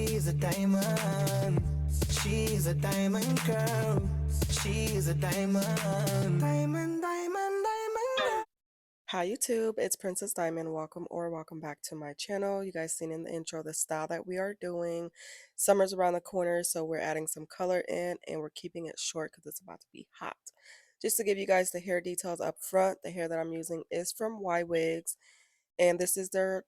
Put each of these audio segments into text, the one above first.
She's a diamond. She's a diamond girl. She's a diamond. Diamond, diamond, diamond. Hi YouTube, it's Princess Diamond. Welcome back to my channel. You guys seen in the intro the style that we are doing. Summer's around the corner, so we're adding some color in and we're keeping it short because it's about to be hot. Just to give you guys the hair details up front, the hair that I'm using is from YWigs, and this is their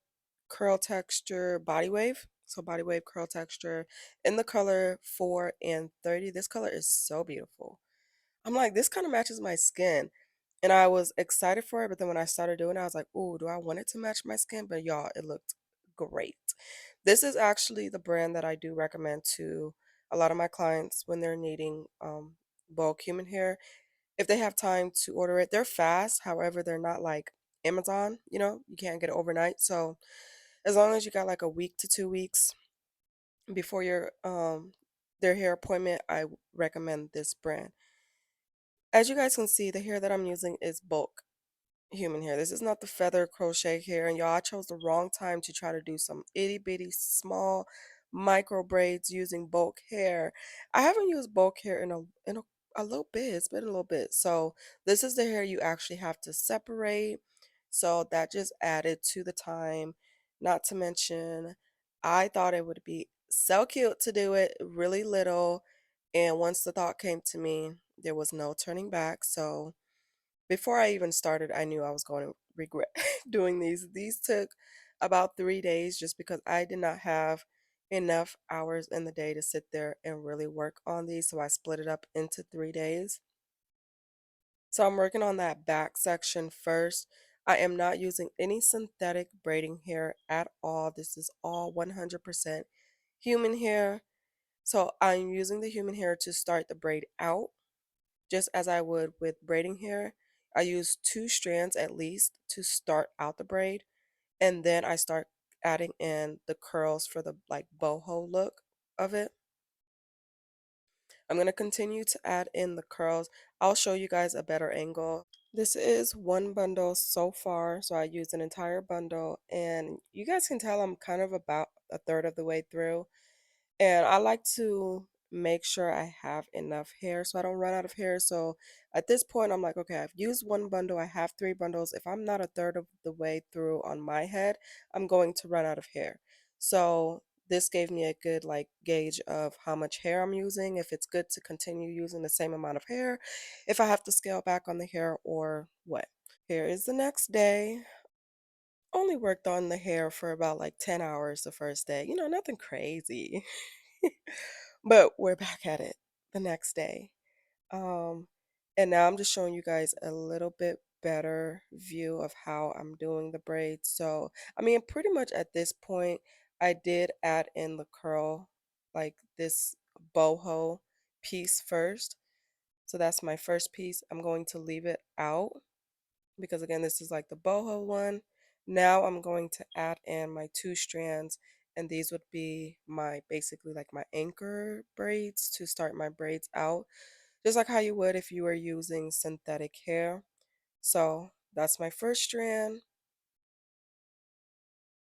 curl texture body wave. So body wave curl texture in the color 4 and 30. This color is so beautiful. I'm like, this kind of matches my skin. And I was excited for it, but then when I started doing it, I was like, "Ooh, do I want it to match my skin?" But y'all, it looked great. This is actually the brand that I do recommend to a lot of my clients when they're needing bulk human hair. If they have time to order it, they're fast. However, they're not like Amazon, you can't get it overnight. So as long as you got like a week to 2 weeks before your their hair appointment, I recommend this brand. As you guys can see, the hair that I'm using is bulk human hair. This is not the feather crochet hair, and y'all, I chose the wrong time to try to do some itty bitty small micro braids using bulk hair. I haven't used bulk hair in a little bit. It's been a little bit. So this is the hair you actually have to separate. So that just added to the time. Not to mention, I thought it would be so cute to do it really little. And once the thought came to me, there was no turning back. So before I even started, I knew I was going to regret doing these. These took about 3 days just because I did not have enough hours in the day to sit there and really work on these. So I split it up into 3 days. So I'm working on that back section first. I am not using any synthetic braiding hair at all. This is all 100% human hair. So I'm using the human hair to start the braid out just as I would with braiding hair. I use 2 strands at least to start out the braid, and then I start adding in the curls for the like boho look of it. I'm going to continue to add in the curls. I'll show you guys a better angle. This is one bundle so far, so I used an entire bundle, and you guys can tell I'm kind of about a third of the way through. And I like to make sure I have enough hair so I don't run out of hair. So at this point, I'm like, okay, I've used one bundle, I have 3 bundles. If I'm not a third of the way through on my head, I'm going to run out of hair. So this gave me a good like gauge of how much hair I'm using, if it's good to continue using the same amount of hair, if I have to scale back on the hair or what. Here is the next day. Only worked on the hair for about like 10 hours the first day. Nothing crazy. But we're back at it the next day. Um, and now I'm just showing you guys a little bit better view of how I'm doing the braids. So, I mean, pretty much at this point, I did add in the curl, like this boho piece first. So that's my first piece. I'm going to leave it out because again, this is like the boho one. Now I'm going to add in my 2 strands, and these would be my basically like my anchor braids to start my braids out, just like how you would if you were using synthetic hair. So that's my first strand,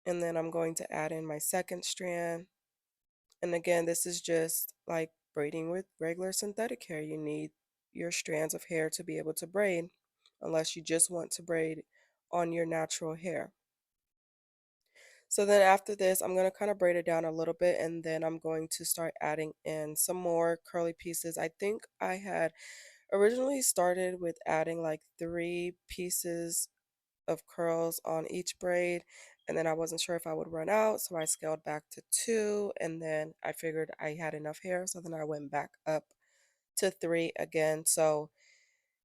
and then I'm going to add in my second strand. And again, this is just like braiding with regular synthetic hair. You need your strands of hair to be able to braid, unless you just want to braid on your natural hair. So then after this, I'm going to kind of braid it down a little bit, and then I'm going to start adding in some more curly pieces. I think I had originally started with adding like 3 pieces of curls on each braid, and then I wasn't sure if I would run out, so I scaled back to 2, and then I figured I had enough hair, so then I went back up to 3 again. So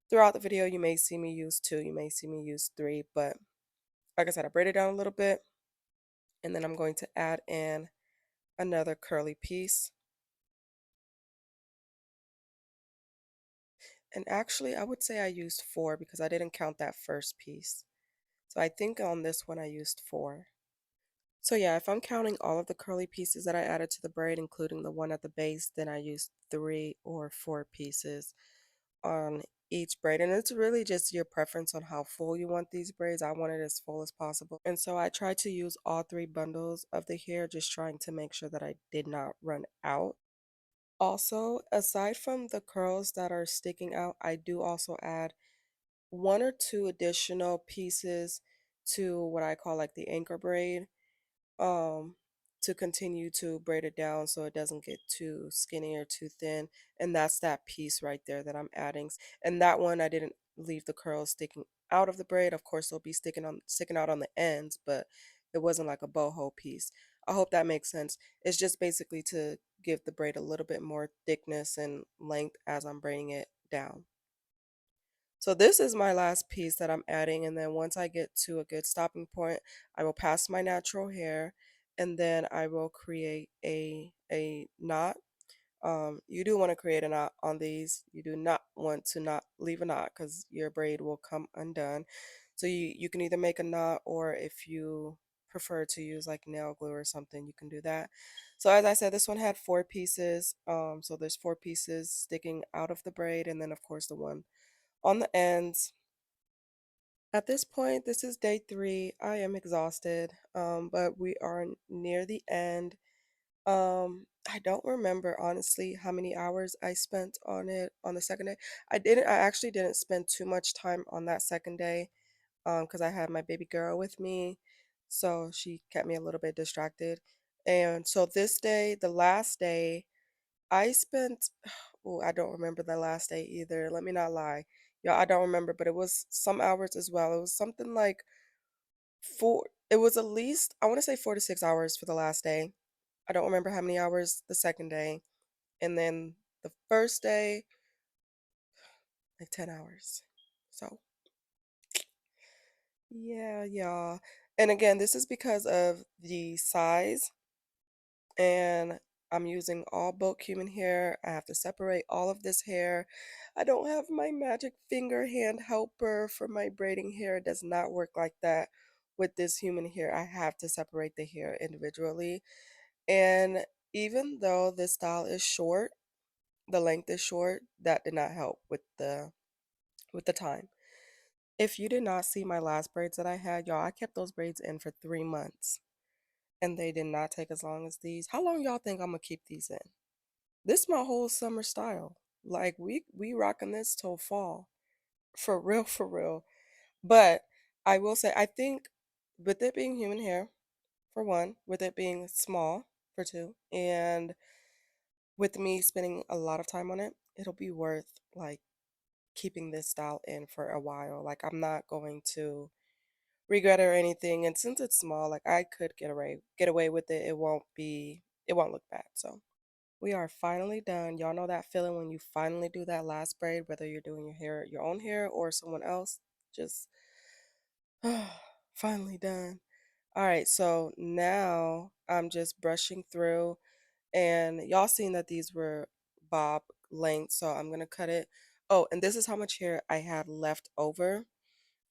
throughout the video, you may see me use 2, you may see me use 3, but like I said, I braided down a little bit, and then I'm going to add in another curly piece. And actually, I would say I used 4 because I didn't count that first piece. So I think on this one I used 4. So yeah, if I'm counting all of the curly pieces that I added to the braid, including the one at the base, then I used 3 or 4 pieces on each braid, and it's really just your preference on how full you want these braids. I want it as full as possible, and so I tried to use all three bundles of the hair, just trying to make sure that I did not run out. Also, aside from the curls that are sticking out, I do also add one or two additional pieces to what I call like the anchor braid, um to continue to braid it down so it doesn't get too skinny or too thin. And that's that piece right there that I'm adding. And that one I didn't leave the curls sticking out of the braid. Of course they'll be sticking out on the ends, but it wasn't like a boho piece. I hope that makes sense. It's just basically to give the braid a little bit more thickness and length as I'm braiding it down. So this is my last piece that I'm adding, and then once I get to a good stopping point, I will pass my natural hair, and then I will create a knot. You do want to create a knot on these. You do not want to not leave a knot because your braid will come undone. So you can either make a knot, or if you prefer to use like nail glue or something, you can do that. So as I said, this one had four pieces. So there's four pieces sticking out of the braid, and then of course the one on the ends. At this point, this is day 3. I am exhausted, but we are near the end. I don't remember honestly how many hours I spent on it on the second day. I actually didn't spend too much time on that second day, because I had my baby girl with me, so she kept me a little bit distracted. And so this day, the last day, I spent, oh, I don't remember the last day either. Let me not lie. Y'all, I don't remember, but it was some hours as well. It was something like it was at least, I want to say 4 to 6 hours for the last day. I don't remember how many hours the second day. And then the first day, like 10 hours. So, yeah, y'all. And again, this is because of the size, and I'm using all bulk human hair. I have to separate all of this hair. I don't have my magic finger hand helper for my braiding hair. It does not work like that with this human hair. I have to separate the hair individually. And even though this style is short, the length is short, that did not help with the time. If you did not see my last braids that I had, y'all, I kept those braids in for 3 months, and they did not take as long as these. How long y'all think I'm gonna keep these in? This my whole summer style. Like we rocking this till fall. For real, for real. But I will say I think with it being human hair, for one, with it being small, for two, and with me spending a lot of time on it, it'll be worth like keeping this style in for a while. Like I'm not going to regret it or anything. And since it's small, like I could get away with it. It won't look bad. So we are finally done. Y'all know that feeling when you finally do that last braid, whether you're doing your hair, your own hair, or someone else. Just finally done. All right, so now I'm just brushing through, and y'all seen that these were bob length, so I'm gonna cut it. Oh, and this is how much hair I had left over.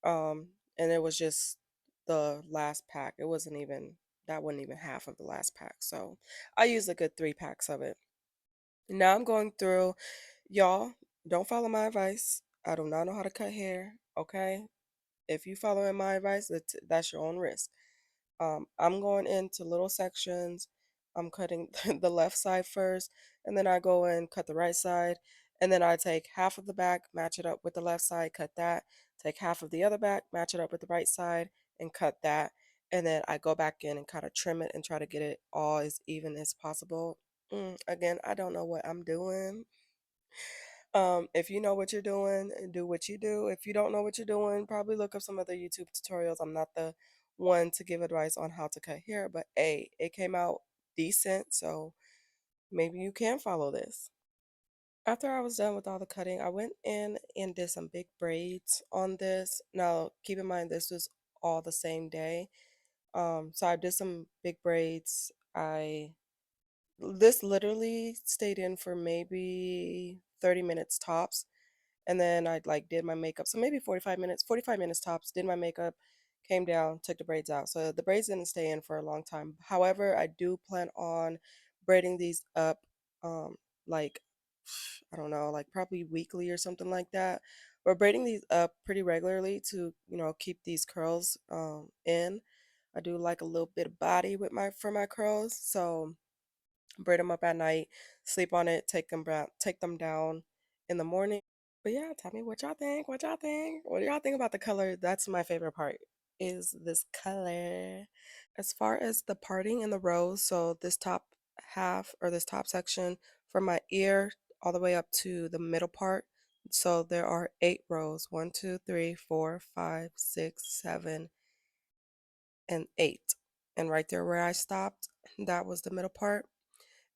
Um, and it was just the last pack. It wasn't even that wasn't even half of the last pack. So I used a good 3 packs of it. Now I'm going through, y'all, don't follow my advice. I do not know how to cut hair, okay? If you following my advice, that's your own risk. I'm going into little sections. I'm cutting the left side first, and then I go and cut the right side. And then I take half of the back, match it up with the left side, cut that. Take half of the other back, match it up with the right side, and cut that. And then I go back in and kind of trim it and try to get it all as even as possible. Again, I don't know what I'm doing. If you know what you're doing, do what you do. If you don't know what you're doing, probably look up some other YouTube tutorials. I'm not the one to give advice on how to cut hair, but hey, it came out decent, so maybe you can follow this. After I was done with all the cutting, I went in and did some big braids on this. Now, keep in mind this was all the same day. So I did some big braids. I This literally stayed in for maybe 30 minutes tops, and then I like did my makeup. So maybe 45 minutes tops, did my makeup, came down, took the braids out. So the braids didn't stay in for a long time. However, I do plan on braiding these up, like I don't know, like probably weekly or something like that. We're braiding these up pretty regularly to, keep these curls in. I do like a little bit of body with my curls, so braid them up at night, sleep on it, take them down in the morning. But yeah, tell me what y'all think. What y'all think? What do y'all think about the color? That's my favorite part, is this color. As far as the parting in the rows, so this top half or this top section from my ear all the way up to the middle part. So there are 8 rows. 1, 2, 3, 4, 5, 6, 7, and 8. And right there where I stopped, that was the middle part.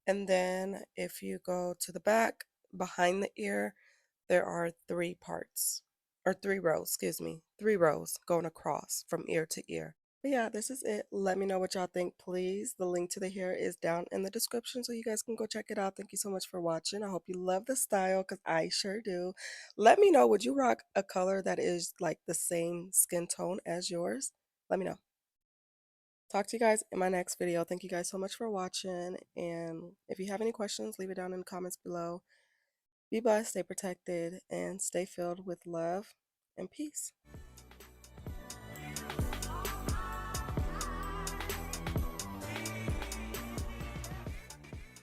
And then if you go to the back behind the ear, there are 3 parts, or 3 rows, excuse me, 3 rows going across from ear to ear. But yeah, this is it. Let me know what y'all think, please. The link to the hair is down in the description, so you guys can go check it out. Thank you so much for watching. I hope you love the style, because I sure do. Let me know, would you rock a color that is like the same skin tone as yours? Let me know. Talk to you guys in my next video. Thank you guys so much for watching. And if you have any questions, leave it down in the comments below. Be blessed, stay protected, and stay filled with love and peace.